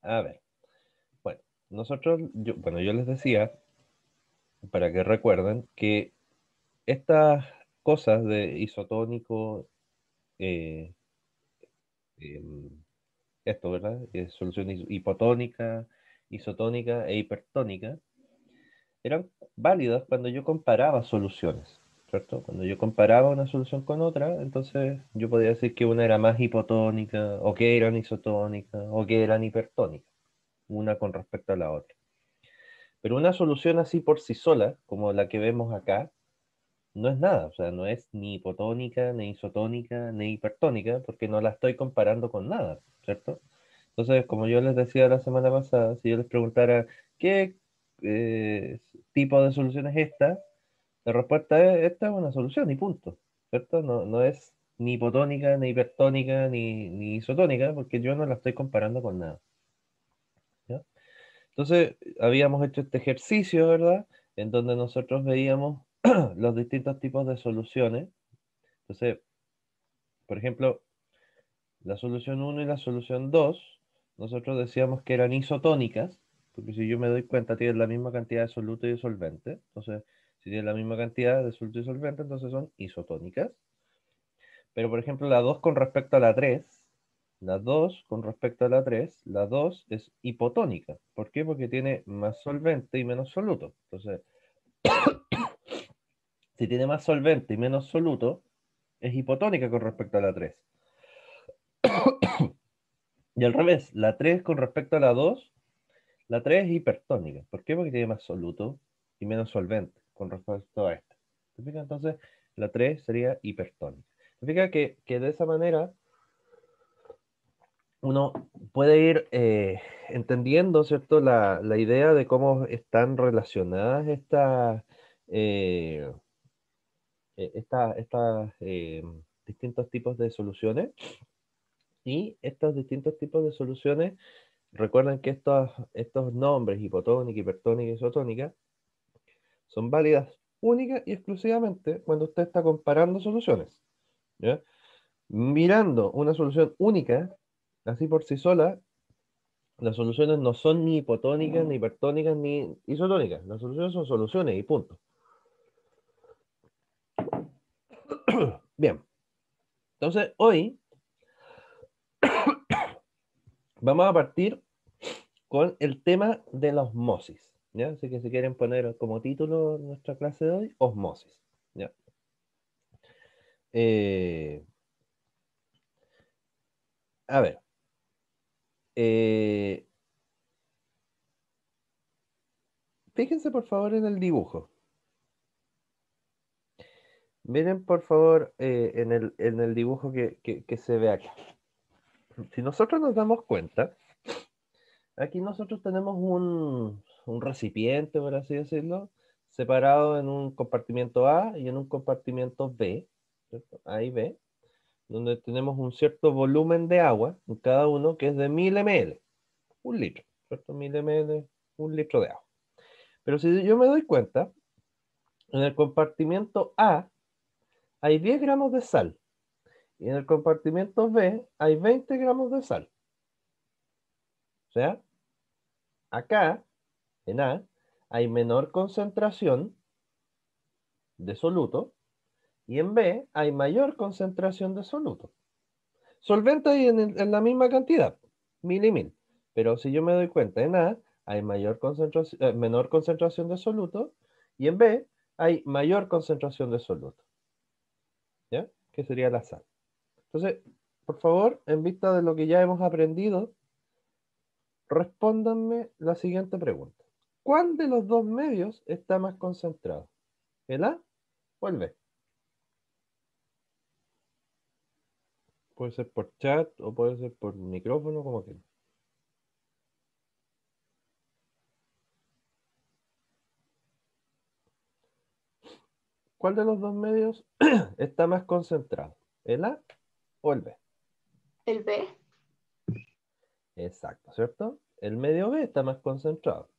A ver, bueno, bueno, yo les decía, para que recuerden, que estas cosas de isotónico, eh, em, esto, ¿verdad? Solución hipotónica, isotónica e hipertónica, eran válidas cuando yo comparaba soluciones, ¿cierto? Cuando yo comparaba una solución con otra, entonces yo podía decir que una era más hipotónica, o que eran isotónicas, o que eran hipertónicas, una con respecto a la otra. Pero una solución así por sí sola, como la que vemos acá, no es nada, o sea, no es ni hipotónica, ni isotónica, ni hipertónica, porque no la estoy comparando con nada, ¿cierto? Entonces, como yo les decía la semana pasada, si yo les preguntara qué eh, tipo de solución es esta, la respuesta es, esta es una solución y punto, ¿cierto? No, no es ni hipotónica, ni hipertónica, ni isotónica, porque yo no la estoy comparando con nada, ¿ya? Entonces, habíamos hecho este ejercicio, ¿verdad? En donde nosotros veíamos los distintos tipos de soluciones. Entonces, por ejemplo, la solución uno y la solución 2 nosotros decíamos que eran isotónicas, porque si yo me doy cuenta, tienen la misma cantidad de soluto y de solvente. Entonces, si tienen la misma cantidad de soluto y solvente, entonces son isotónicas. Pero, por ejemplo, la 2 con respecto a la 3 la 2 con respecto a la 3 la 2 es hipotónica. ¿Por qué? Porque tiene más solvente y menos soluto. Entonces, si tiene más solvente y menos soluto, es hipotónica con respecto a la 3. Y al revés, la 3 con respecto a la 2 la 3 es hipertónica. ¿Por qué? Porque tiene más soluto y menos solvente con respecto a esta. ¿Te fijas? Entonces, la 3 sería hipertónica. ¿Te fijas que de esa manera uno puede ir entendiendo, ¿cierto? La idea de cómo están relacionadas eh, estas distintos tipos de soluciones. Y estos distintos tipos de soluciones, recuerden que estos nombres, hipotónica, hipertónica y isotónica, son válidas única y exclusivamente cuando usted está comparando soluciones. ¿Ya? Mirando una solución única, así por sí sola, las soluciones no son ni hipotónicas, ni hipertónicas, ni isotónicas. Las soluciones son soluciones y punto. Bien, entonces hoy vamos a partir con el tema de la osmosis. ¿Ya? Así que si quieren poner como título nuestra clase de hoy, osmosis. ¿Ya? Eh, a ver, eh, fíjense por favor en el dibujo. Miren por favor en el dibujo que se ve acá. Si nosotros nos damos cuenta, aquí nosotros tenemos un recipiente, por así decirlo, separado en un compartimiento A y en un compartimiento B, ¿cierto? A y B, donde tenemos un cierto volumen de agua en cada uno que es de 1000 ml, un litro, ¿cierto? 1000 ml, un litro de agua. Pero si yo me doy cuenta, en el compartimiento A hay 10 gramos de sal y en el compartimiento B hay 20 gramos de sal. O sea, acá, en A, hay menor concentración de soluto y en B hay mayor concentración de soluto. Solvente hay en la misma cantidad, 1000 y 1000. Pero si yo me doy cuenta, en A hay menor concentración de soluto y en B hay mayor concentración de soluto. ¿Ya? Que sería la sal. Entonces, por favor, en vista de lo que ya hemos aprendido, respóndanme la siguiente pregunta. ¿Cuál de los dos medios está más concentrado? ¿El A o el B? Puede ser por chat o puede ser por micrófono, como quieran. ¿Cuál de los dos medios está más concentrado? ¿El A o el B? El B. Exacto, ¿cierto? El medio B está más concentrado.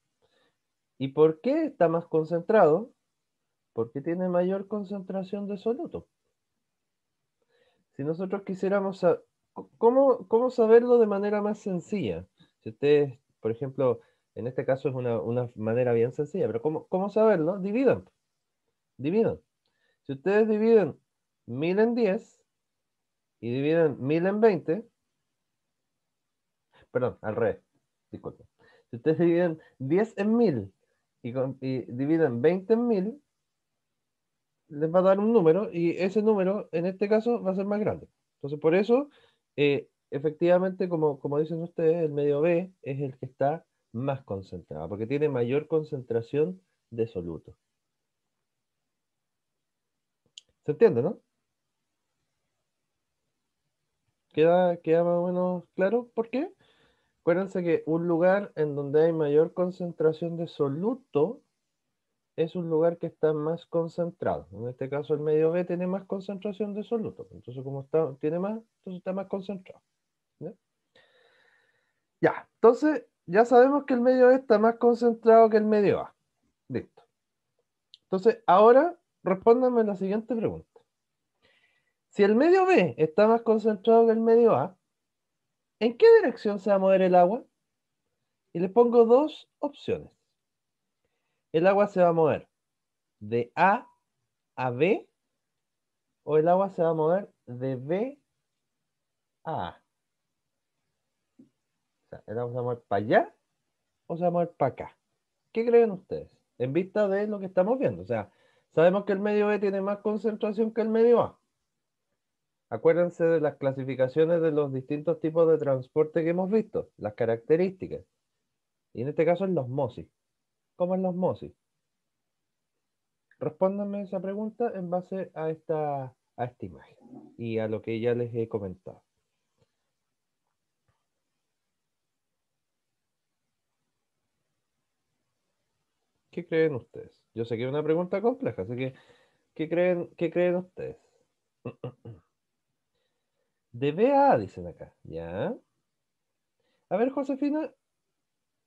¿Y por qué está más concentrado? Porque tiene mayor concentración de soluto. Si nosotros quisiéramos ¿cómo saberlo de manera más sencilla? Si ustedes, por ejemplo, en este caso es una manera bien sencilla, pero ¿cómo saberlo? Dividan. Dividan. Si ustedes dividen 1000 en 10 y dividen 1000 en 20, perdón, al revés, disculpen. Si ustedes dividen 10 en 1000 y dividen 20 en 1000, les va a dar un número y ese número en este caso va a ser más grande. Entonces, por eso, efectivamente, como dicen ustedes, el medio B es el que está más concentrado, porque tiene mayor concentración de soluto. ¿Se entiende, no? ¿Queda más o menos claro por qué? Acuérdense que un lugar en donde hay mayor concentración de soluto es un lugar que está más concentrado. En este caso, el medio B tiene más concentración de soluto. Entonces, como tiene más, entonces está más concentrado. ¿Ya? Ya, entonces ya sabemos que el medio B está más concentrado que el medio A. Listo. Entonces, ahora respóndanme la siguiente pregunta. Si el medio B está más concentrado que el medio A, ¿en qué dirección se va a mover el agua? Y les pongo dos opciones. El agua se va a mover de A a B o el agua se va a mover de B a A. O sea, el agua se va a mover para allá o se va a mover para acá. ¿Qué creen ustedes? En vista de lo que estamos viendo. O sea, sabemos que el medio B tiene más concentración que el medio A. Acuérdense de las clasificaciones de los distintos tipos de transporte que hemos visto, las características. Y en este caso es la osmosis. ¿Cómo es la osmosis? Respóndanme esa pregunta en base a esta imagen y a lo que ya les he comentado. ¿Qué creen ustedes? Yo sé que es una pregunta compleja, así que ¿qué creen ustedes? De B a A, dicen acá. ¿Ya? A ver, Josefina,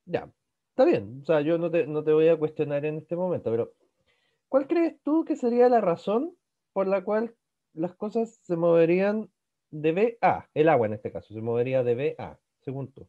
ya. Está bien. O sea, yo no te voy a cuestionar en este momento, pero ¿cuál crees tú que sería la razón por la cual las cosas se moverían de B a? El agua en este caso, se movería de B a, según tú.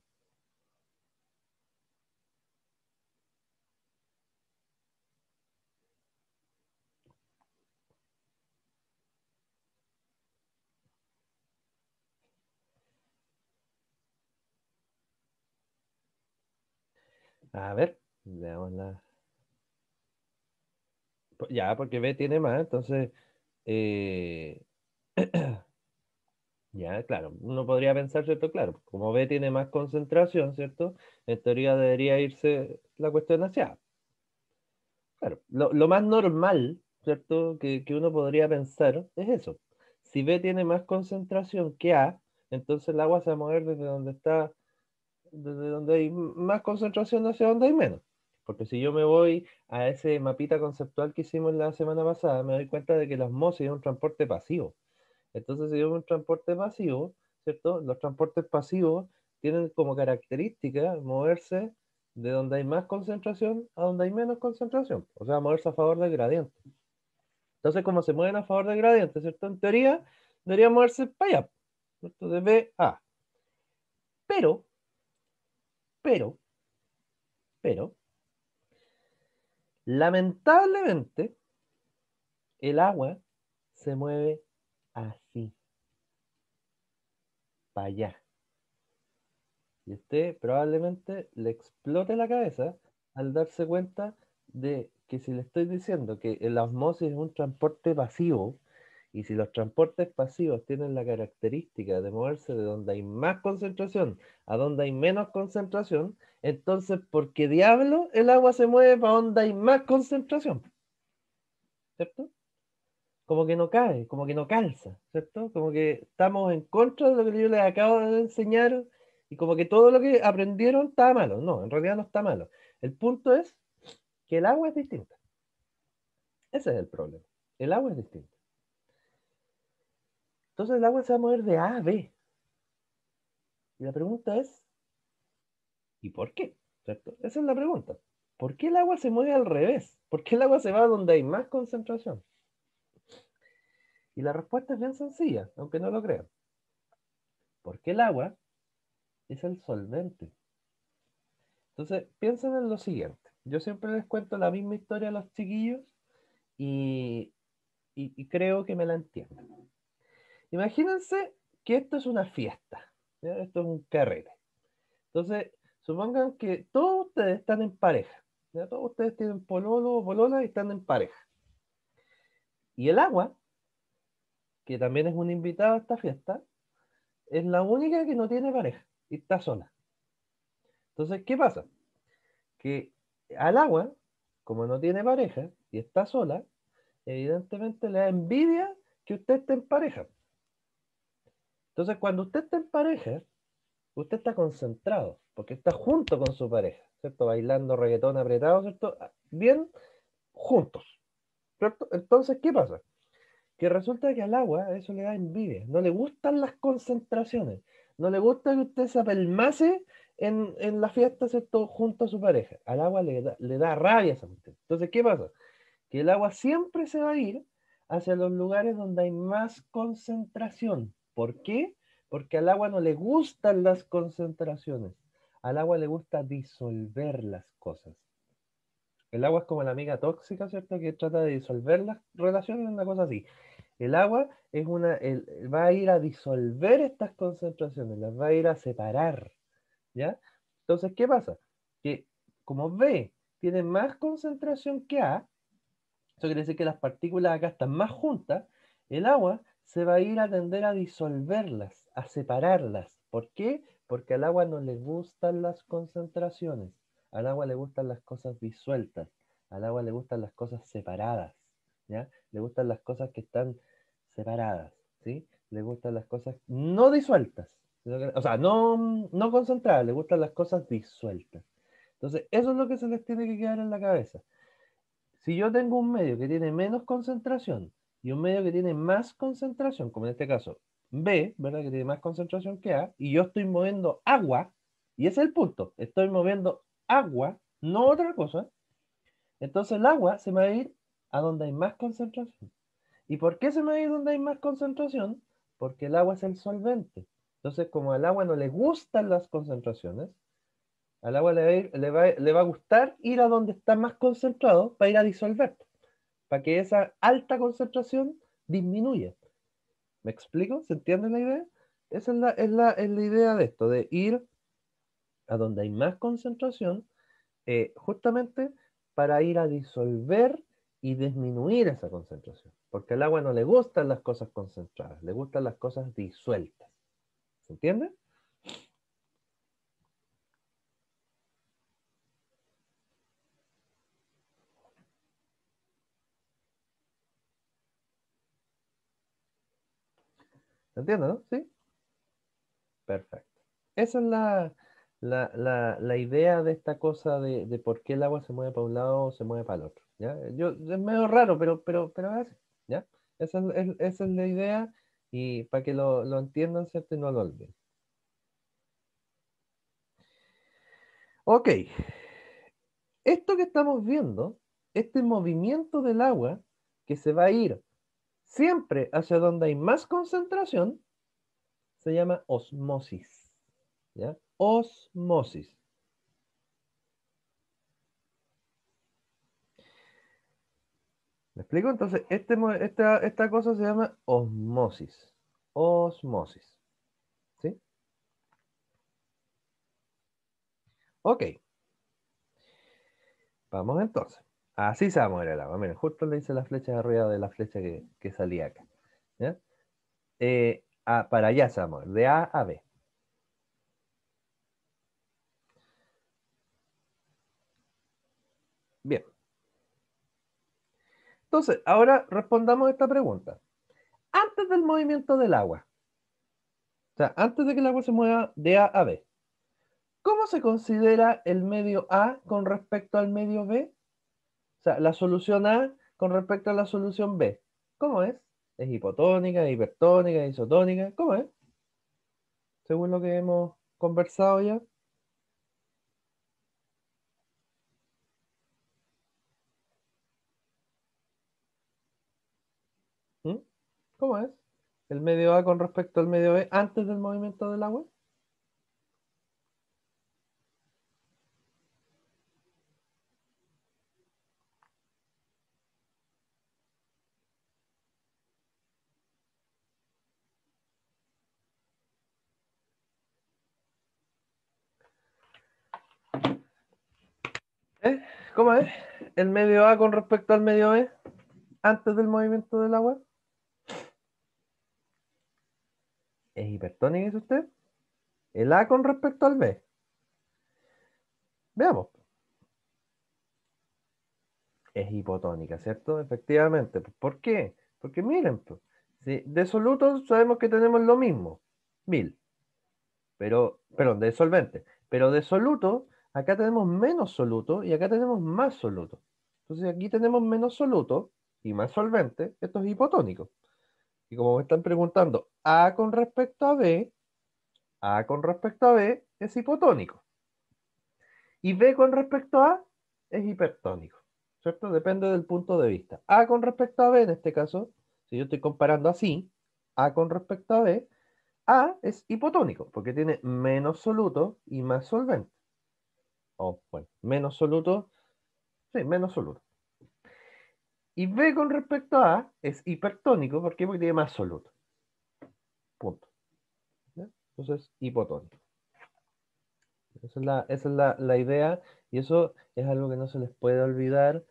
A ver, veamos la. Ya, porque B tiene más, entonces, eh, ya, claro, uno podría pensar, ¿cierto? Claro, como B tiene más concentración, ¿cierto? En teoría debería irse la cuestión hacia A. Claro, lo más normal, ¿cierto? Que uno podría pensar es eso. Si B tiene más concentración que A, entonces el agua se va a mover desde donde hay más concentración hacia donde hay menos. Porque si yo me voy a ese mapita conceptual que hicimos la semana pasada, me doy cuenta de que la osmosis es un transporte pasivo. Entonces, si es un transporte pasivo, ¿cierto? Los transportes pasivos tienen como característica moverse de donde hay más concentración a donde hay menos concentración. O sea, moverse a favor del gradiente. Entonces, como se mueven a favor del gradiente, ¿cierto? En teoría, deberían moverse para allá, ¿cierto? De B a A. Pero, pero, pero, lamentablemente, el agua se mueve así, para allá. Y usted probablemente le explote la cabeza al darse cuenta de que si le estoy diciendo que la osmosis es un transporte pasivo, y si los transportes pasivos tienen la característica de moverse de donde hay más concentración a donde hay menos concentración, entonces, ¿por qué diablo el agua se mueve para donde hay más concentración? ¿Cierto? Como que no cae, como que no calza, ¿cierto? Como que estamos en contra de lo que yo les acabo de enseñar y como que todo lo que aprendieron está malo. No, en realidad no está malo. El punto es que el agua es distinta. Ese es el problema. El agua es distinta. Entonces el agua se va a mover de A a B. Y la pregunta es, ¿y por qué? ¿Cierto? Esa es la pregunta. ¿Por qué el agua se mueve al revés? ¿Por qué el agua se va donde hay más concentración? Y la respuesta es bien sencilla, aunque no lo crean. Porque el agua es el solvente. Entonces, piensen en lo siguiente. Yo siempre les cuento la misma historia a los chiquillos y, y creo que me la entienden. Imagínense que esto es una fiesta, ¿ya? Esto es un carrete. Entonces, supongan que todos ustedes están en pareja, ¿ya? Todos ustedes tienen pololo o polola y están en pareja. Y el agua, que también es un invitado a esta fiesta, es la única que no tiene pareja y está sola. Entonces, ¿qué pasa? Que al agua, como no tiene pareja y está sola, evidentemente le da envidia que usted esté en pareja. Entonces, cuando usted está en pareja, usted está concentrado, porque está junto con su pareja, ¿cierto? Bailando reggaetón apretado, ¿cierto? Bien juntos, ¿cierto? Entonces, ¿qué pasa? Que resulta que al agua eso le da envidia, no le gustan las concentraciones, no le gusta que usted se apelmace en la fiesta, ¿cierto? Junto a su pareja. Al agua le da rabia esa cuestión. Entonces, ¿qué pasa? Que el agua siempre se va a ir hacia los lugares donde hay más concentración. ¿Por qué? Porque al agua no le gustan las concentraciones. Al agua le gusta disolver las cosas. El agua es como la amiga tóxica, ¿cierto? Que trata de disolver las relaciones, una cosa así. El agua va a ir a disolver estas concentraciones, las va a ir a separar, ¿ya? Entonces, ¿qué pasa? Que como B tiene más concentración que A, eso quiere decir que las partículas acá están más juntas, el agua se va a ir a tender a disolverlas, a separarlas. ¿Por qué? Porque al agua no le gustan las concentraciones, al agua le gustan las cosas disueltas, al agua le gustan las cosas separadas, ¿ya? Le gustan las cosas que están separadas, ¿sí? Le gustan las cosas no disueltas, o sea, no concentradas, le gustan las cosas disueltas. Entonces, eso es lo que se les tiene que quedar en la cabeza. Si yo tengo un medio que tiene menos concentración y un medio que tiene más concentración, como en este caso B, ¿verdad? Que tiene más concentración que A, y yo estoy moviendo agua, y ese es el punto, estoy moviendo agua, no otra cosa, entonces el agua se me va a ir a donde hay más concentración. ¿Y por qué se me va a ir donde hay más concentración? Porque el agua es el solvente. Entonces, como al agua no le gustan las concentraciones, al agua le va a gustar ir a donde está más concentrado para ir a disolver, para que esa alta concentración disminuya. ¿Me explico? ¿Se entiende la idea? Esa es la idea de esto, de ir a donde hay más concentración, justamente para ir a disolver y disminuir esa concentración. Porque al agua no le gustan las cosas concentradas, le gustan las cosas disueltas. ¿Se entiende? ¿Se entiende, no? ¿Sí? Perfecto. Esa es la idea de esta cosa de por qué el agua se mueve para un lado o se mueve para el otro. ¿Ya? Es medio raro, pero es así, ¿ya? Esa es la idea y para que lo entiendan, ¿cierto? Y no lo olviden. Ok, esto que estamos viendo, este movimiento del agua que se va a ir siempre hacia donde hay más concentración, se llama osmosis. ¿Ya? Osmosis. ¿Me explico? Entonces, esta cosa se llama osmosis. Osmosis. ¿Sí? Ok, vamos entonces. Así se va a mover el agua. Miren, justo le hice la flecha arriba de la flecha que salía acá. ¿Ya? Para allá se va a mover, de A a B. Bien. Entonces, ahora respondamos esta pregunta. Antes del movimiento del agua, o sea, antes de que el agua se mueva de A a B, ¿cómo se considera el medio A con respecto al medio B? O sea, la solución A con respecto a la solución B. ¿Cómo es? ¿Es hipotónica, hipertónica, isotónica? ¿Cómo es? Según lo que hemos conversado ya. ¿Mm? ¿Cómo es? El medio A con respecto al medio B antes del movimiento del agua. ¿Cómo es? El medio A con respecto al medio B antes del movimiento del agua. ¿Es hipertónica, dice usted? El A con respecto al B. Veamos. Es hipotónica, ¿cierto? Efectivamente. ¿Por qué? Porque miren, pues, si de solutos sabemos que tenemos lo mismo, 1000, pero, perdón, de solvente, pero de soluto, acá tenemos menos soluto y acá tenemos más soluto. Entonces aquí tenemos menos soluto y más solvente, esto es hipotónico. Y como me están preguntando A con respecto a B, A con respecto a B es hipotónico. Y B con respecto a es hipertónico, ¿cierto? Depende del punto de vista. A con respecto a B, en este caso, si yo estoy comparando así, A con respecto a B, A es hipotónico, porque tiene menos soluto y más solvente. O, bueno, menos soluto, sí, menos soluto. Y B con respecto a A es hipertónico, ¿por qué? Porque tiene más soluto. Punto. ¿Ya? Entonces, hipotónico. Esa es la idea, y eso es algo que no se les puede olvidar,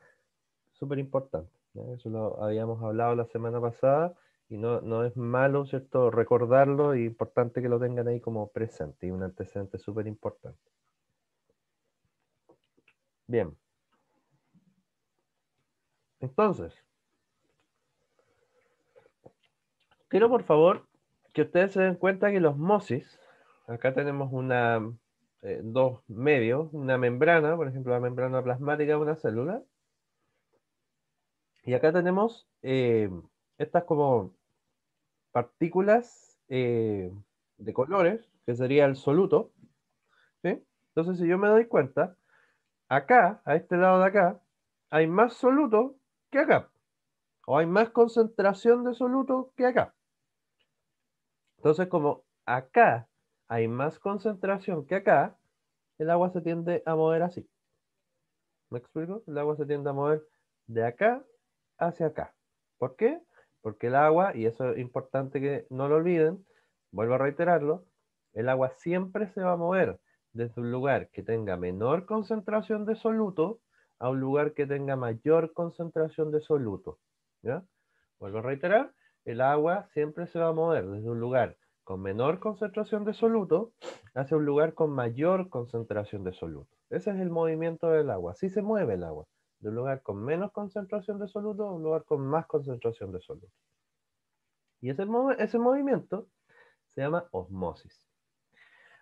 súper importante. ¿Ya? Eso lo habíamos hablado la semana pasada y no es malo, ¿cierto? Recordarlo y importante que lo tengan ahí como presente y un antecedente súper importante. Bien. Entonces, quiero por favor que ustedes se den cuenta que la osmosis, acá tenemos dos medios, una membrana, por ejemplo, la membrana plasmática de una célula, y acá tenemos estas como partículas de colores, que sería el soluto, ¿sí? Entonces, si yo me doy cuenta, acá, a este lado de acá, hay más soluto que acá, o hay más concentración de soluto que acá. Entonces, como acá hay más concentración que acá, el agua se tiende a mover así. ¿Me explico? El agua se tiende a mover de acá hacia acá. ¿Por qué? Porque el agua, y eso es importante que no lo olviden, vuelvo a reiterarlo, el agua siempre se va a mover desde un lugar que tenga menor concentración de soluto a un lugar que tenga mayor concentración de soluto. ¿Ya? Vuelvo a reiterar, el agua siempre se va a mover desde un lugar con menor concentración de soluto hacia un lugar con mayor concentración de soluto. Ese es el movimiento del agua. Así se mueve el agua. De un lugar con menos concentración de soluto a un lugar con más concentración de soluto. Y ese movimiento se llama osmosis.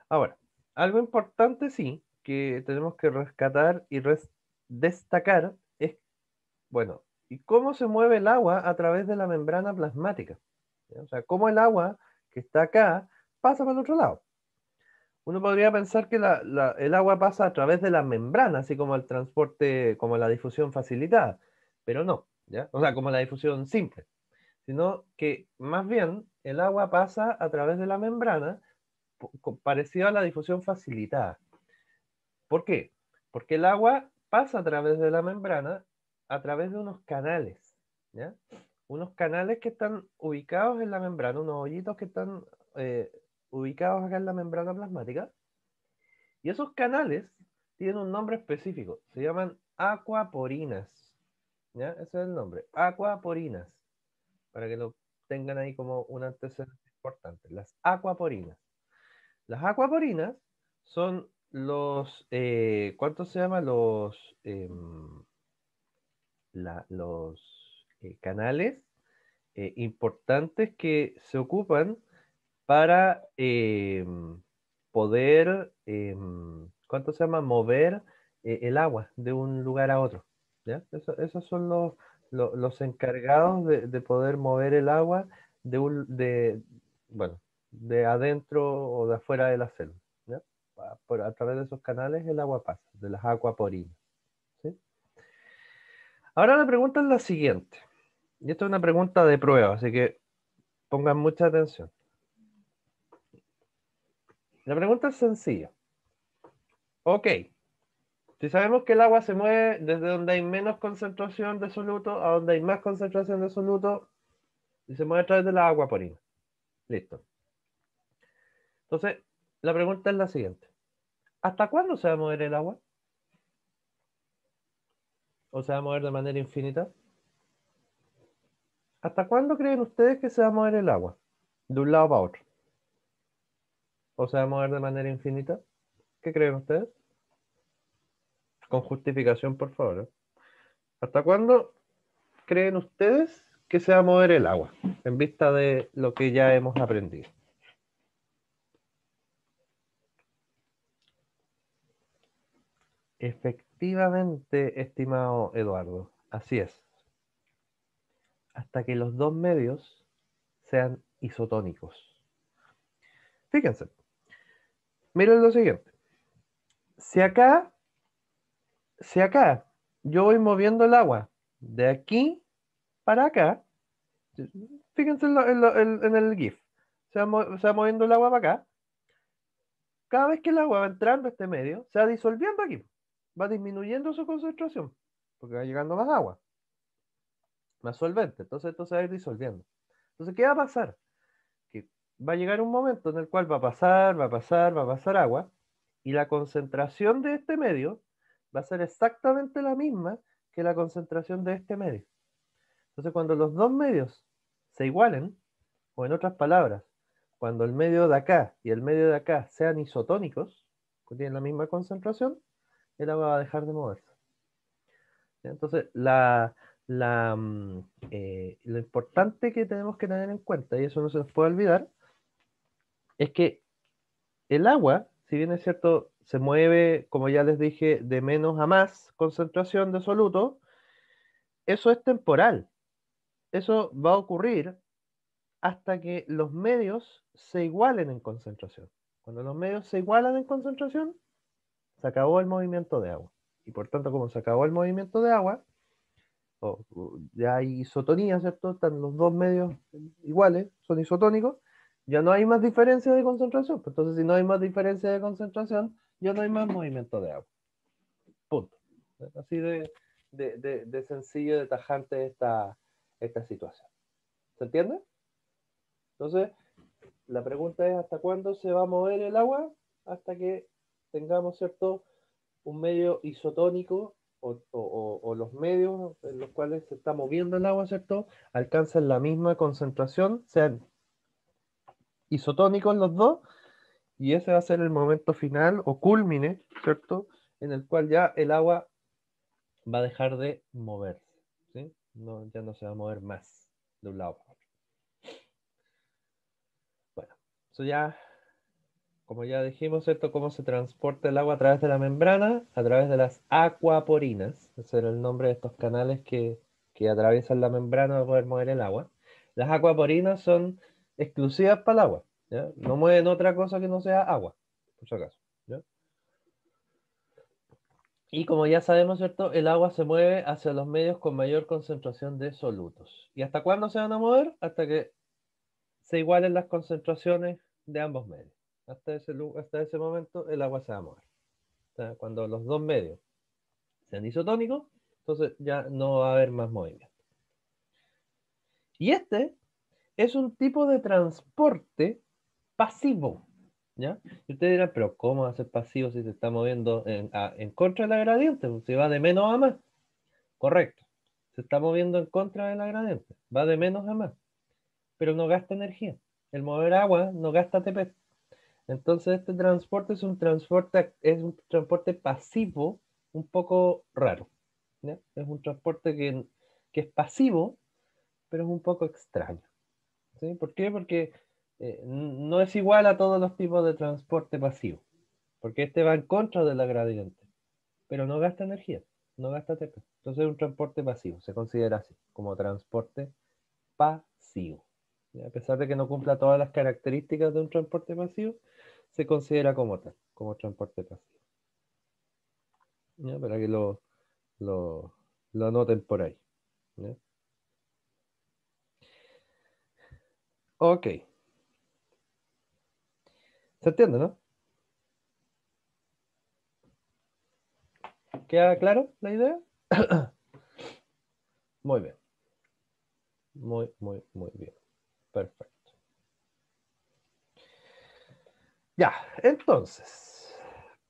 Ahora, algo importante sí que tenemos que rescatar y destacar es, bueno, ¿y cómo se mueve el agua a través de la membrana plasmática? ¿Ya? O sea, cómo el agua que está acá pasa para el otro lado. Uno podría pensar que el agua pasa a través de la membrana, así como el transporte, como la difusión facilitada, pero no, ¿ya? O sea, como la difusión simple, sino que más bien el agua pasa a través de la membrana, parecido a la difusión facilitada. ¿Por qué? Porque el agua pasa a través de la membrana, a través de unos canales, ¿ya? Unos canales que están ubicados en la membrana, unos hoyitos que están ubicados acá en la membrana plasmática. Y esos canales tienen un nombre específico, se llaman aquaporinas. ¿Ya? Ese es el nombre, aquaporinas, para que lo tengan ahí como un antecedente importante. Las aquaporinas. Las aquaporinas son ¿cuántos se llaman? Los canales importantes que se ocupan para poder, ¿cuánto se llama? Mover el agua de un lugar a otro. ¿Ya? Esos son los encargados de poder mover el agua bueno, de adentro o de afuera de la célula. ¿Ya? A través de esos canales el agua pasa, de las acuaporinas. ¿Sí? Ahora la pregunta es la siguiente. Y esto es una pregunta de prueba, así que pongan mucha atención. La pregunta es sencilla. Ok, si sabemos que el agua se mueve desde donde hay menos concentración de soluto a donde hay más concentración de soluto, y se mueve a través de la agua porina. Listo. Entonces, la pregunta es la siguiente. ¿Hasta cuándo se va a mover el agua? ¿O se va a mover de manera infinita? ¿Hasta cuándo creen ustedes que se va a mover el agua? De un lado para otro. ¿O se va a mover de manera infinita? ¿Qué creen ustedes? Con justificación, por favor. ¿Hasta cuándo creen ustedes que se va a mover el agua? En vista de lo que ya hemos aprendido. Efectivamente, estimado Eduardo, así es. Hasta que los dos medios sean isotónicos. Fíjense, miren lo siguiente. Si acá, si acá yo voy moviendo el agua de aquí para acá, fíjense en el GIF, se va moviendo el agua para acá. Cada vez que el agua va entrando a este medio, se va disolviendo aquí. Va disminuyendo su concentración, porque va llegando más agua, más solvente. Entonces esto se va a ir disolviendo. Entonces, ¿qué va a pasar? Que va a llegar un momento en el cual va a pasar, va a pasar, va a pasar agua, y la concentración de este medio va a ser exactamente la misma que la concentración de este medio. Entonces, cuando los dos medios se igualen, o en otras palabras, cuando el medio de acá y el medio de acá sean isotónicos, que tienen la misma concentración, el agua va a dejar de moverse. Entonces, lo importante que tenemos que tener en cuenta, y eso no se nos puede olvidar, es que el agua, si bien es cierto, se mueve, como ya les dije, de menos a más concentración de soluto, eso es temporal. Eso va a ocurrir hasta que los medios se igualen en concentración. Cuando los medios se igualan en concentración, se acabó el movimiento de agua. Y por tanto, como se acabó el movimiento de agua, ya hay isotonía, ¿cierto? Están los dos medios iguales, son isotónicos, ya no hay más diferencia de concentración. Pues entonces, si no hay más diferencia de concentración, ya no hay más movimiento de agua. Punto. Así de sencillo, de tajante esta situación. ¿Se entiende? Entonces, la pregunta es, ¿hasta cuándo se va a mover el agua? Hasta que tengamos, ¿cierto?, un medio isotónico o los medios en los cuales se está moviendo el agua, ¿cierto?, alcanzan la misma concentración, sean isotónicos los dos, y ese va a ser el momento final o culmine, ¿cierto?, en el cual ya el agua va a dejar de moverse, ¿sí? No, ya no se va a mover más de un lado para otro. Bueno, eso ya, como ya dijimos, ¿cierto? Cómo se transporta el agua a través de la membrana, a través de las acuaporinas. Ese era el nombre de estos canales que atraviesan la membrana para poder mover el agua. Las acuaporinas son exclusivas para el agua, ¿ya? No mueven otra cosa que no sea agua, por si acaso, ¿ya? Y como ya sabemos, ¿cierto? El agua se mueve hacia los medios con mayor concentración de solutos. ¿Y hasta cuándo se van a mover? Hasta que se igualen las concentraciones de ambos medios. Hasta ese momento el agua se va a mover. O sea, cuando los dos medios sean isotónicos, entonces ya no va a haber más movimiento. Y este es un tipo de transporte pasivo, ¿ya? Y ustedes dirán, pero ¿cómo va a ser pasivo si se está moviendo en contra de la gradiente? Pues si va de menos a más. Correcto. Se está moviendo en contra de la gradiente. Va de menos a más. Pero no gasta energía. El mover agua no gasta ATP. Entonces este transporte es un transporte pasivo un poco raro, ¿ya? Es un transporte que es pasivo, pero es un poco extraño, ¿sí? ¿Por qué? Porque no es igual a todos los tipos de transporte pasivo, porque este va en contra de la gradiente, pero no gasta energía, no gasta ATP. Entonces es un transporte pasivo, se considera así, como transporte pasivo. ¿Ya? A pesar de que no cumpla todas las características de un transporte pasivo, se considera como tal, como transporte pasivo. ¿Ya? Para que lo, lo anoten por ahí. ¿Ya? Ok, ¿se entiende, no? ¿Queda claro la idea? Muy bien, muy bien. Perfecto. Ya, entonces,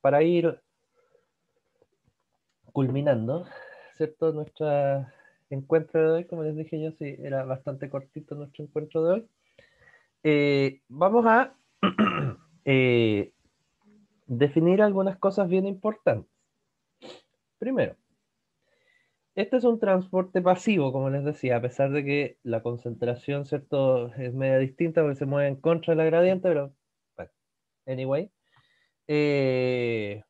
para ir culminando, ¿cierto? Nuestro encuentro de hoy, como les dije yo, sí, era bastante cortito nuestro encuentro de hoy. Vamos a definir algunas cosas bien importantes. Primero, este es un transporte pasivo, como les decía, a pesar de que la concentración, ¿cierto?, es media distinta porque se mueve en contra de la gradiente, pero bueno, anyway. Eh,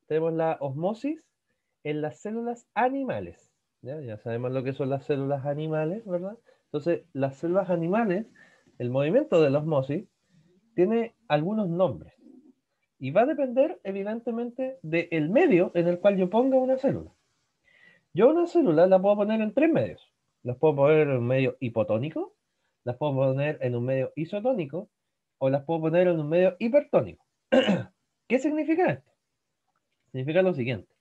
Tenemos la osmosis en las células animales. Ya sabemos lo que son las células animales, ¿verdad? Entonces, las células animales, el movimiento de la osmosis, tiene algunos nombres. Y va a depender, evidentemente, del medio en el cual yo ponga una célula. Yo una célula la puedo poner en tres medios. Las puedo poner en un medio hipotónico, las puedo poner en un medio isotónico, o las puedo poner en un medio hipertónico. ¿Qué significa esto? Significa lo siguiente.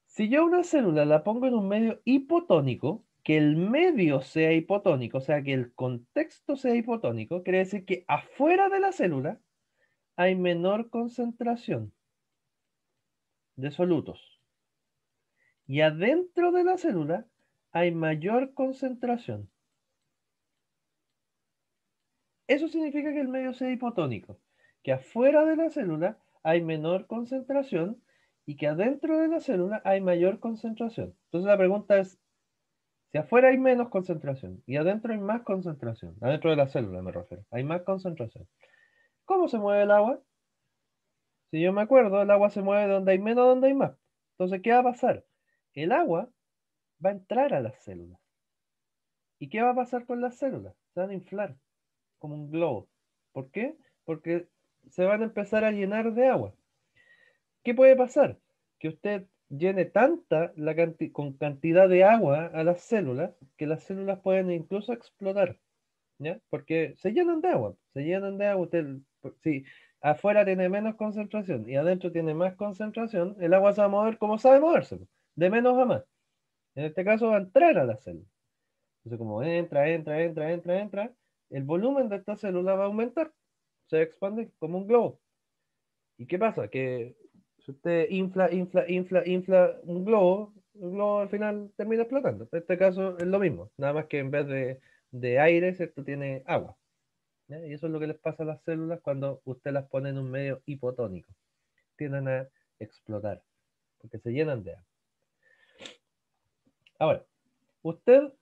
Si yo una célula la pongo en un medio hipotónico, que el medio sea hipotónico, o sea, que el contexto sea hipotónico, quiere decir que afuera de la célula hay menor concentración de solutos. Y adentro de la célula hay mayor concentración. Eso significa que el medio sea hipotónico, que afuera de la célula hay menor concentración y que adentro de la célula hay mayor concentración. Entonces la pregunta es, si afuera hay menos concentración y adentro hay más concentración, adentro de la célula me refiero, hay más concentración. ¿Cómo se mueve el agua? Si yo me acuerdo, el agua se mueve donde hay menos, donde hay más. Entonces, ¿qué va a pasar? El agua va a entrar a las células. ¿Y qué va a pasar con las células? Se van a inflar como un globo. ¿Por qué? Porque se van a empezar a llenar de agua. ¿Qué puede pasar? Que usted llene tanta con cantidad de agua a las células que las células pueden incluso explotar. ¿Ya? Porque se llenan de agua, se llenan de agua. Si afuera tiene menos concentración y adentro tiene más concentración, el agua se va a mover como sabe moverse, de menos a más. En este caso va a entrar a la célula. Entonces, como entra, el volumen de esta célula va a aumentar, se expande como un globo. ¿Y qué pasa? Que si usted infla un globo, el globo al final termina explotando. En este caso es lo mismo, nada más que en vez de aire, ¿cierto? Tiene agua. ¿Ya? Y eso es lo que les pasa a las células cuando usted las pone en un medio hipotónico. Tienden a explotar, porque se llenan de agua. Ahora, usted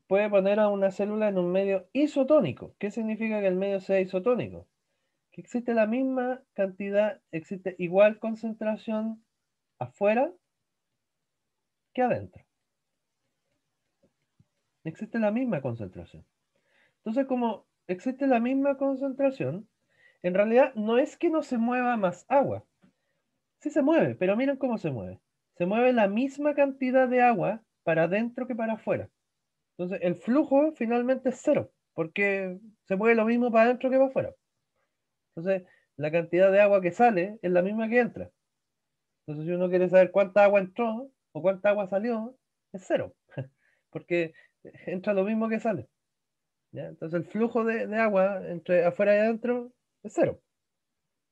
puede poner a una célula en un medio isotónico. ¿Qué significa que el medio sea isotónico? Que existe la misma cantidad, existe igual concentración afuera que adentro. Existe la misma concentración. Entonces, como existe la misma concentración, en realidad no es que no se mueva más agua. Sí se mueve, pero miren cómo se mueve. Se mueve la misma cantidad de agua para adentro que para afuera. Entonces, el flujo finalmente es cero, porque se mueve lo mismo para adentro que para afuera. Entonces, la cantidad de agua que sale es la misma que entra. Entonces, si uno quiere saber cuánta agua entró o cuánta agua salió, es cero, porque entra lo mismo que sale. ¿Ya? Entonces, el flujo de agua entre afuera y adentro es cero,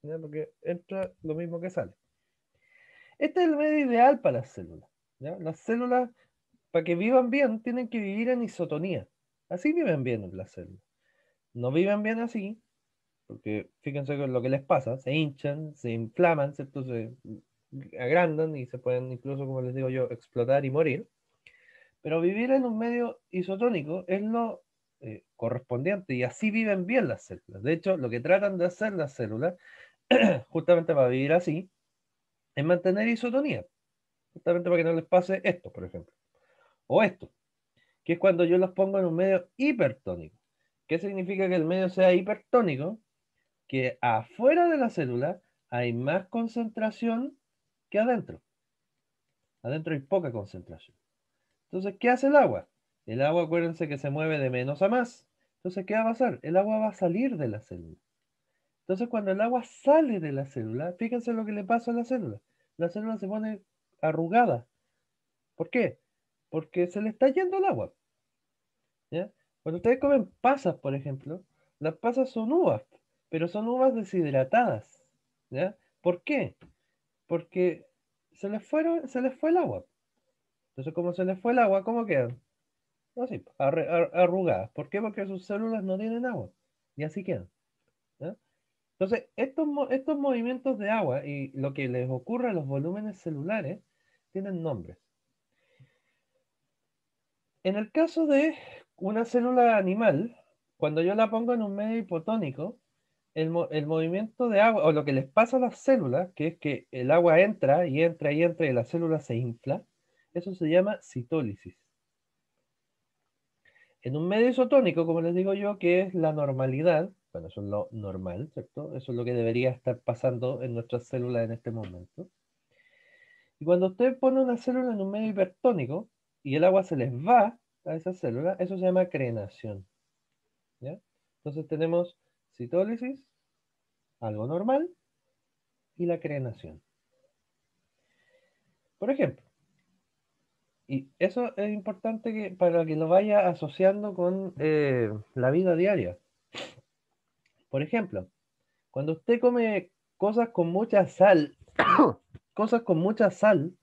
¿ya? Porque entra lo mismo que sale. Este es el medio ideal para las células. ¿Ya? Las células, para que vivan bien, tienen que vivir en isotonía. Así viven bien las células. No viven bien así, porque fíjense con lo que les pasa, se hinchan, se inflaman, ¿cierto? Se agrandan y se pueden incluso, como les digo yo, explotar y morir. Pero vivir en un medio isotónico es lo correspondiente y así viven bien las células. De hecho, lo que tratan de hacer las células, justamente para vivir así, es mantener isotonía, justamente para que no les pase esto, por ejemplo, o esto, que es cuando yo los pongo en un medio hipertónico. ¿Qué significa que el medio sea hipertónico? Que afuera de la célula hay más concentración que adentro. Adentro hay poca concentración. Entonces, ¿qué hace el agua? El agua, acuérdense que se mueve de menos a más. Entonces, ¿qué va a pasar? El agua va a salir de la célula. Entonces, cuando el agua sale de la célula, fíjense lo que le pasa a la célula. La célula se pone arrugada. ¿Por qué? Porque se le está yendo el agua. ¿Ya? Cuando ustedes comen pasas, por ejemplo, las pasas son uvas, pero son uvas deshidratadas. ¿Ya? ¿Por qué? Porque se les fue el agua. Entonces, como se les fue el agua, ¿cómo quedan? Así, arrugadas. ¿Por qué? Porque sus células no tienen agua. Y así quedan. ¿Ya? Entonces, estos movimientos de agua y lo que les ocurre a los volúmenes celulares tienen nombres. En el caso de una célula animal, cuando yo la pongo en un medio hipotónico, el movimiento de agua, o lo que les pasa a las células, que es que el agua entra y entra y entra y la célula se infla, eso se llama citólisis. En un medio isotónico, como les digo yo, que es la normalidad, bueno, eso es lo normal, ¿cierto? Eso es lo que debería estar pasando en nuestras células en este momento. Y cuando usted pone una célula en un medio hipertónico y el agua se les va a esa célula, eso se llama crenación, ¿ya? Entonces tenemos citólisis, algo normal, y la crenación. Por ejemplo, y eso es importante para que lo vaya asociando con la vida diaria. Por ejemplo, cuando usted come cosas con mucha sal, cosas con mucha sal,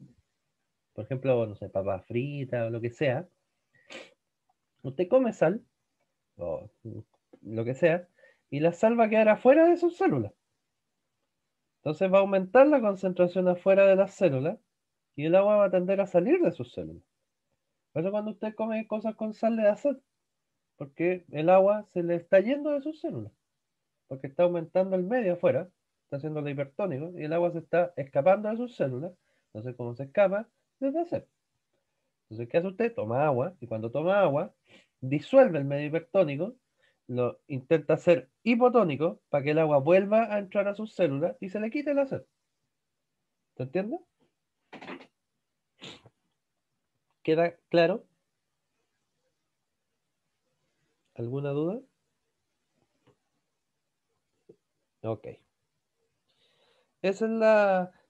por ejemplo, no sé, papas fritas o lo que sea, usted come sal, o lo que sea, y la sal va a quedar afuera de sus células. Entonces va a aumentar la concentración afuera de las células y el agua va a tender a salir de sus células. Por eso cuando usted come cosas con sal le da sed, porque el agua se le está yendo de sus células, porque está aumentando el medio afuera, está haciendo el hipertónico y el agua se está escapando de sus células. Entonces, como se escapa, les da sed. Entonces, ¿qué hace usted? Toma agua y cuando toma agua, disuelve el medio hipertónico, lo intenta hacer hipotónico para que el agua vuelva a entrar a sus células y se le quite la sed. ¿Se entiende? ¿Queda claro? ¿Alguna duda? Ok. Esa es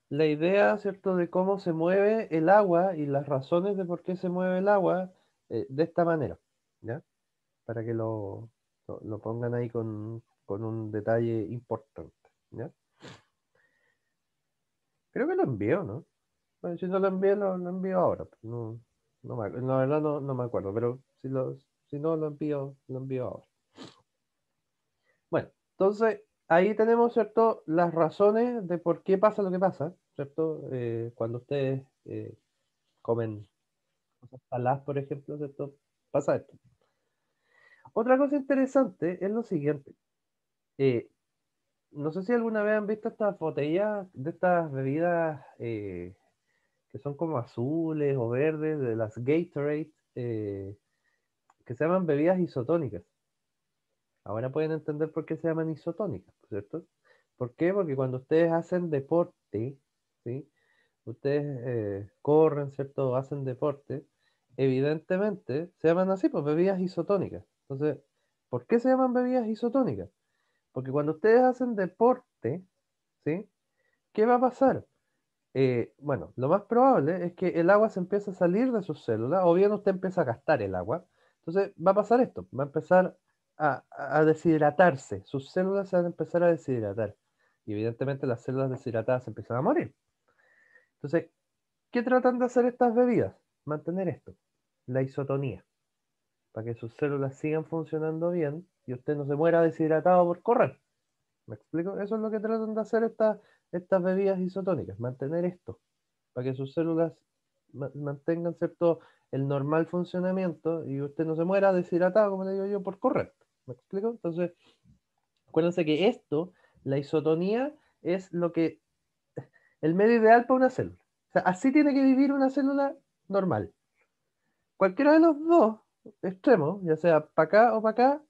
la idea, ¿cierto?, de cómo se mueve el agua y las razones de por qué se mueve el agua de esta manera, ¿ya? Para que lo pongan ahí con un detalle importante, ¿ya? Creo que lo envío, ¿no? Bueno, si no lo envío, lo envío ahora. Pues no, la verdad no me acuerdo, pero si no lo envío ahora. Bueno, entonces ahí tenemos, ¿cierto?, las razones de por qué pasa lo que pasa, ¿cierto? Cuando ustedes comen cosas saladas, por ejemplo, ¿cierto? Pasa esto. Otra cosa interesante es lo siguiente. eh, no sé si alguna vez han visto estas botellas de estas bebidas que son como azules o verdes, de las Gatorade, que se llaman bebidas isotónicas. Ahora pueden entender por qué se llaman isotónicas, ¿cierto? ¿Por qué? Porque cuando ustedes hacen deporte, ¿sí? Ustedes corren, ¿cierto? O hacen deporte, evidentemente se llaman así, pues bebidas isotónicas. Entonces, ¿por qué se llaman bebidas isotónicas? Porque cuando ustedes hacen deporte, ¿sí? ¿Qué va a pasar? Bueno, lo más probable es que el agua se empiece a salir de sus células, o bien usted empieza a gastar el agua. Entonces va a pasar esto, va a empezar a deshidratarse, sus células se van a empezar a deshidratar. Y evidentemente las células deshidratadas empiezan a morir. Entonces, ¿qué tratan de hacer estas bebidas? Mantener esto, la isotonía, para que sus células sigan funcionando bien y usted no se muera deshidratado por correr. ¿Me explico? Eso es lo que tratan de hacer estas bebidas isotónicas, mantener esto, para que sus células mantengan, ¿cierto?, el normal funcionamiento y usted no se muera deshidratado, como le digo yo, por correr. ¿Me explico? Entonces, acuérdense que esto, la isotonía, es el medio ideal para una célula. O sea, así tiene que vivir una célula normal. Cualquiera de los dos extremos, ya sea para acá o para acá,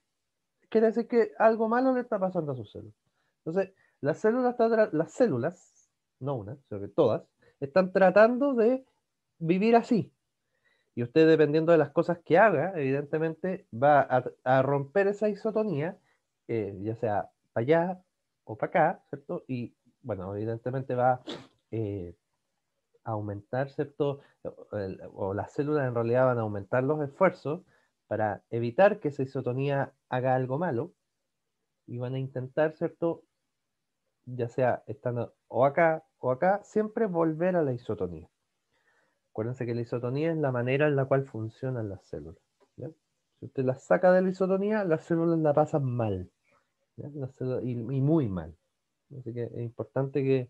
quiere decir que algo malo le está pasando a sus células. Entonces, las células, no una, sino que todas, están tratando de vivir así. Y usted, dependiendo de las cosas que haga, evidentemente va a romper esa isotonía, ya sea para allá o para acá, ¿cierto? Y bueno, evidentemente va eh, a aumentar, ¿cierto? O las células en realidad van a aumentar los esfuerzos para evitar que esa isotonía haga algo malo y van a intentar, ¿cierto? Ya sea estando o acá o acá, siempre volver a la isotonía. Acuérdense que la isotonía es la manera en la cual funcionan las células, ¿ya? Si usted las saca de la isotonía, las células la pasan mal, ¿ya? Y muy mal. Así que es importante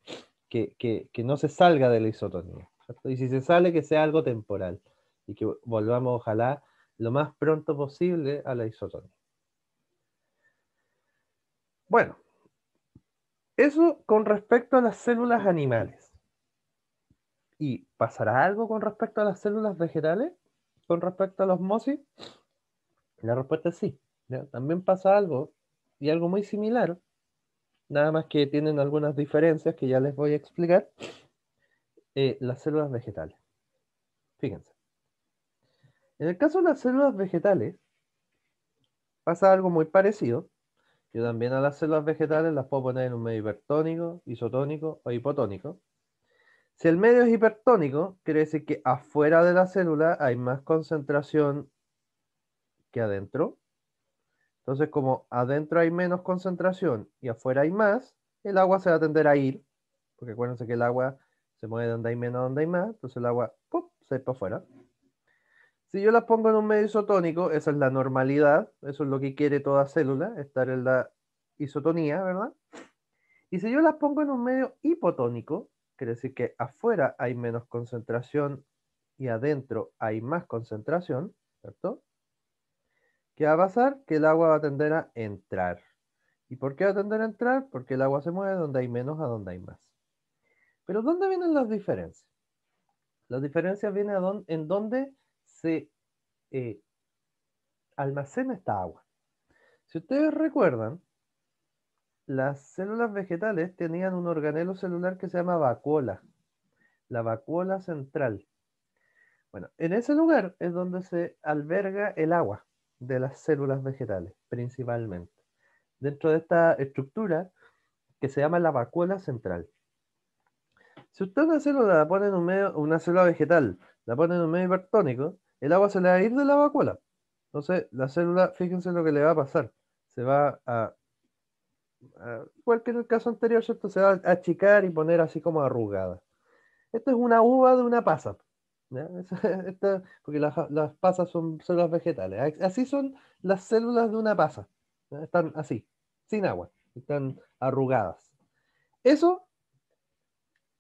que no se salga de la isotonía, ¿cierto? Y si se sale, que sea algo temporal y que volvamos, ojalá, lo más pronto posible a la isotonía. Bueno, eso con respecto a las células animales. ¿Y pasará algo con respecto a las células vegetales? ¿Con respecto a la osmosis? La respuesta es sí, ¿ya? También pasa algo, y algo muy similar, nada más que tienen algunas diferencias que ya les voy a explicar, las células vegetales. Fíjense. En el caso de las células vegetales, pasa algo muy parecido. Yo también a las células vegetales las puedo poner en un medio hipertónico, isotónico o hipotónico. Si el medio es hipertónico, quiere decir que afuera de la célula hay más concentración que adentro. Entonces, como adentro hay menos concentración y afuera hay más, el agua se va a tender a ir, porque acuérdense que el agua se mueve donde hay menos, donde hay más, entonces el agua ¡pum!, se va para afuera. Si yo las pongo en un medio isotónico, esa es la normalidad, eso es lo que quiere toda célula, estar en la isotonía, ¿verdad? Y si yo las pongo en un medio hipotónico, quiere decir que afuera hay menos concentración y adentro hay más concentración, ¿cierto? ¿Qué va a pasar? Que el agua va a tender a entrar. ¿Y por qué va a tender a entrar? Porque el agua se mueve donde hay menos a donde hay más. Pero ¿dónde vienen las diferencias? Las diferencias vienen en donde se eh, almacena esta agua. Si ustedes recuerdan, las células vegetales tenían un organelo celular que se llama vacuola, la vacuola central. Bueno, en ese lugar es donde se alberga el agua de las células vegetales, principalmente. Dentro de esta estructura que se llama la vacuola central. Si usted una célula la pone en un medio, una célula vegetal, la pone en un medio hipertónico, el agua se le va a ir de la vacuola. Entonces, la célula, fíjense lo que le va a pasar. Se va igual que en el caso anterior, ¿cierto? Se va a achicar y poner así como arrugada. Esto es una uva de una pasa, ¿ya? Porque las pasas son células vegetales. Así son las células de una pasa, ¿ya? Están así, sin agua, están arrugadas. Eso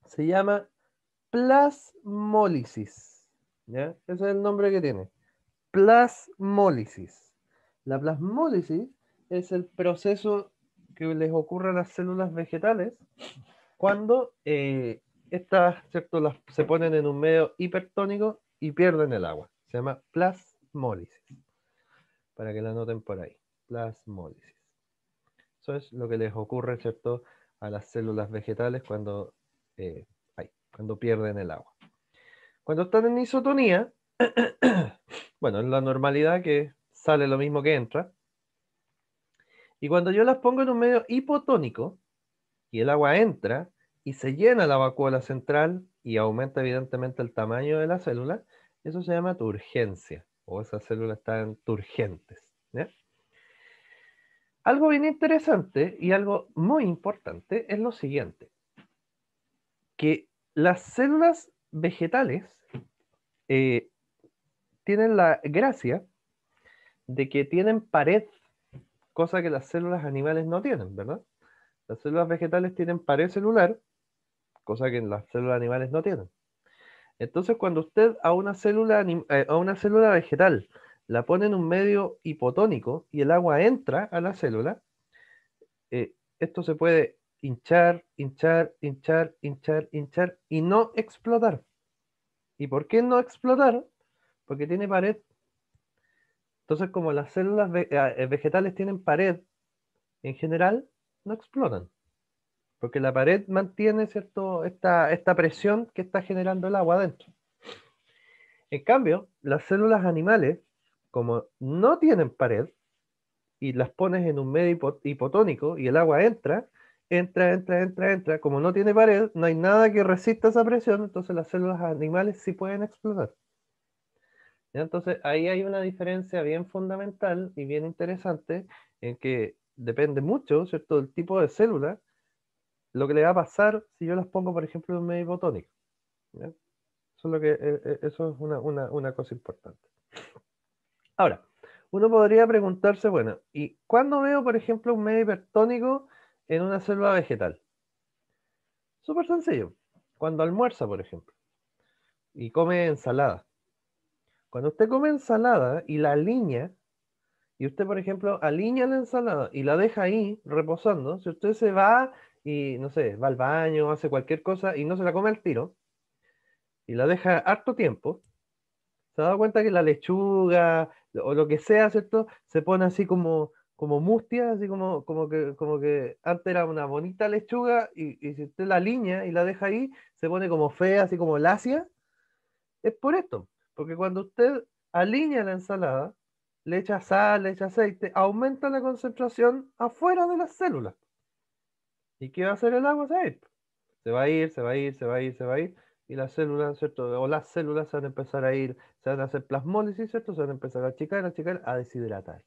se llama plasmólisis, ¿ya? Ese es el nombre que tiene. Plasmólisis. La plasmólisis es el proceso que les ocurre a las células vegetales cuando estas, ¿cierto?, se ponen en un medio hipertónico y pierden el agua. Se llama plasmólisis. Para que la noten por ahí. Plasmólisis. Eso es lo que les ocurre, ¿cierto?, a las células vegetales cuando pierden el agua. Cuando están en isotonía, bueno, en la normalidad que sale lo mismo que entra. Y cuando yo las pongo en un medio hipotónico y el agua entra y se llena la vacuola central y aumenta evidentemente el tamaño de la célula, eso se llama turgencia, o esas células están turgentes, ¿ya? Algo bien interesante y algo muy importante es lo siguiente, que las células vegetales eh, tienen la gracia de que tienen pared, cosa que las células animales no tienen, ¿verdad? Las células vegetales tienen pared celular, cosa que las células animales no tienen. Entonces, cuando usted a una célula vegetal la pone en un medio hipotónico y el agua entra a la célula, esto se puede hinchar, hinchar, hinchar, hinchar, hinchar y no explotar. ¿Y por qué no explotar? Porque tiene pared. Entonces, como las células vegetales tienen pared en general, no explotan. Porque la pared mantiene, ¿cierto?, esta presión que está generando el agua adentro. En cambio, las células animales, como no tienen pared, y las pones en un medio hipotónico y el agua entra, entra, como no tiene pared, no hay nada que resista esa presión, entonces las células animales sí pueden explotar. ¿Ya? Entonces ahí hay una diferencia bien fundamental y bien interesante en que depende mucho, ¿cierto?, del tipo de célula, lo que le va a pasar si yo las pongo, por ejemplo, en un medio hipotónico. ¿Ya? Eso es, eso es una cosa importante. Ahora, uno podría preguntarse, bueno, ¿y cuándo veo, por ejemplo, un medio hipertónico en una célula vegetal? Súper sencillo. Cuando almuerza, por ejemplo, y come ensalada. Cuando usted come ensalada y la alinea, y usted, por ejemplo, alinea la ensalada y la deja ahí reposando, si usted se va y, no sé, va al baño, hace cualquier cosa y no se la come al tiro, y la deja harto tiempo, se ha dado cuenta que la lechuga o lo que sea, ¿cierto? Se pone así como mustia, así como que antes era una bonita lechuga y si usted la alinea y la deja ahí, se pone como fea, así como lacia. Es por esto, porque cuando usted alinea la ensalada, le echa sal, le echa aceite, aumenta la concentración afuera de las células. ¿Y qué va a hacer el agua? Se va a ir. Se va a ir, se va a ir, se va a ir, se va a ir. Y las células, ¿cierto? O las células se van a empezar a ir, se van a hacer plasmólisis, ¿cierto? Se van a empezar a achicar, a deshidratar.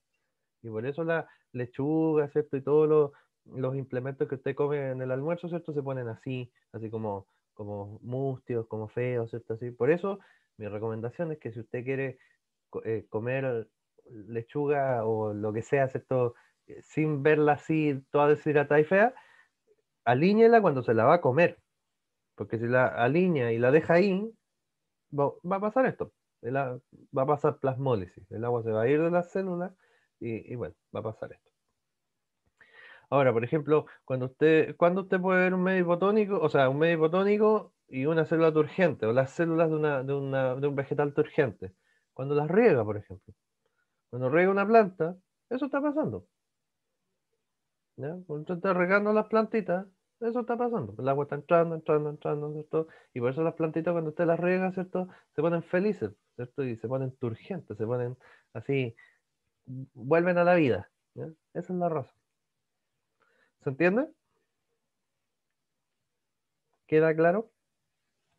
Y por eso la lechuga, ¿cierto? Y todos los implementos que usted come en el almuerzo, ¿cierto? Se ponen así como mustios, como feos, ¿cierto? Así. Por eso mi recomendación es que si usted quiere comer lechuga o lo que sea, ¿cierto? Sin verla así, toda deshidratada y fea, alíñela cuando se la va a comer. Porque si la alinea y la deja ahí, va a pasar esto. Va a pasar plasmólisis. El agua se va a ir de las células y bueno, va a pasar esto. Ahora, por ejemplo, cuando usted puede ver un medio hipotónico, o sea, un medio hipotónico y una célula turgente, o las células de un vegetal turgente, cuando las riega, por ejemplo. Cuando riega una planta, eso está pasando. ¿Ya? Cuando usted está regando las plantitas, eso está pasando. El agua está entrando, entrando, entrando, ¿cierto? Y por eso las plantitas cuando usted las riega, ¿cierto? Se ponen felices, ¿cierto? Y se ponen turgentes, se ponen así, vuelven a la vida. ¿Ya? Esa es la razón. ¿Se entiende? ¿Queda claro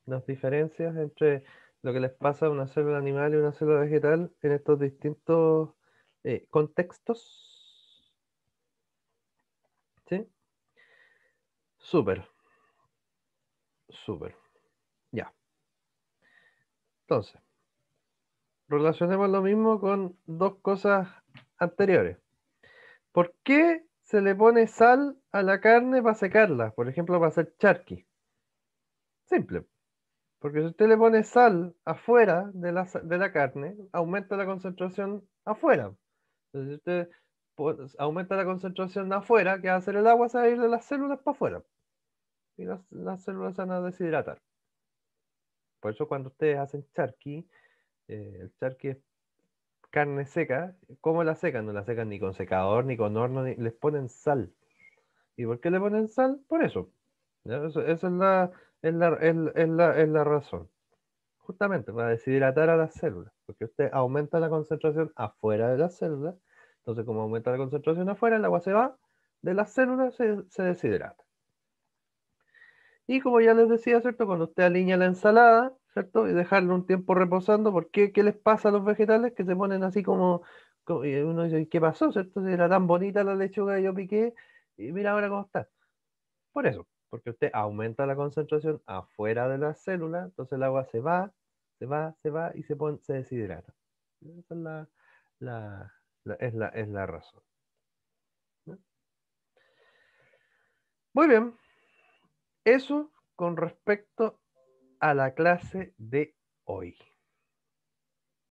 las diferencias entre lo que les pasa a una célula animal y una célula vegetal en estos distintos contextos? ¿Sí? Súper, súper. Ya. Entonces, relacionemos lo mismo con dos cosas anteriores. ¿Por qué se le pone sal a la carne para secarla? Por ejemplo, para hacer charqui. Simple. Porque si usted le pone sal afuera de la carne, aumenta la concentración afuera. Entonces, si usted aumenta la concentración afuera, ¿qué va a hacer el agua? Se va a ir de las células para afuera. Y las células se van a deshidratar. Por eso cuando ustedes hacen charqui, el charqui es carne seca. ¿Cómo la secan? No la secan ni con secador, ni con horno, les ponen sal. ¿Y por qué le ponen sal? Por eso. ¿Ya? Esa es la razón. Justamente para deshidratar a las células. Porque usted aumenta la concentración afuera de las células. Entonces, como aumenta la concentración afuera, el agua se va de las células, se deshidrata. Y como ya les decía, ¿cierto? Cuando usted alinea la ensalada, ¿cierto? Y dejarlo un tiempo reposando, ¿por qué? ¿Qué les pasa a los vegetales que se ponen así y uno dice, ¿qué pasó? ¿Cierto? Si era tan bonita la lechuga que yo piqué, y mira ahora cómo está. Por eso, porque usted aumenta la concentración afuera de las células, entonces el agua se va, se va y se deshidrata. Esa es la razón. ¿No? Muy bien, eso con respecto a la clase de hoy.